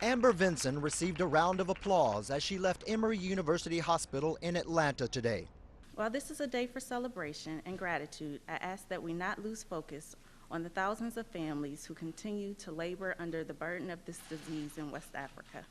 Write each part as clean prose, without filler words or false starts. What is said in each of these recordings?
Amber Vinson received a round of applause as she left Emory University Hospital in Atlanta today. While this is a day for celebration and gratitude, I ask that we not lose focus on the thousands of families who continue to labor under the burden of this disease in West Africa.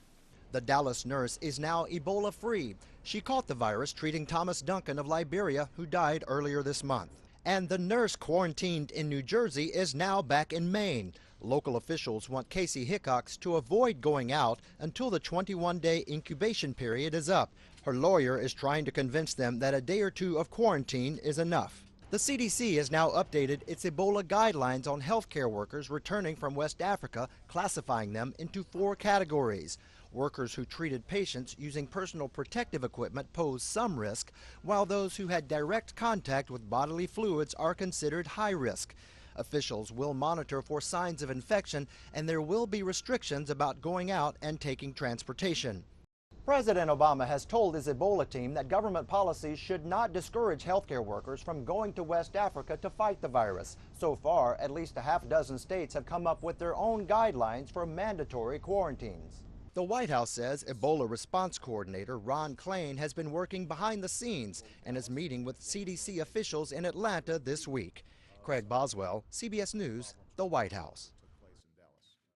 The Dallas nurse is now Ebola-free. She caught the virus treating Thomas Duncan of Liberia, who died earlier this month. And the nurse quarantined in New Jersey is now back in Maine. Local officials want Casey Hickox to avoid going out until the 21-day incubation period is up. Her lawyer is trying to convince them that a day or two of quarantine is enough. The CDC has now updated its Ebola guidelines on healthcare workers returning from West Africa, classifying them into 4 categories. Workers who treated patients using personal protective equipment pose some risk, while those who had direct contact with bodily fluids are considered high risk. Officials will monitor for signs of infection, and there will be restrictions about going out and taking transportation. President Obama has told his Ebola team that government policies should not discourage healthcare workers from going to West Africa to fight the virus. So far, at least a half-dozen states have come up with their own guidelines for mandatory quarantines. The White House says Ebola response coordinator Ron Klain has been working behind the scenes and is meeting with CDC officials in Atlanta this week. Craig Boswell, CBS News, the White House.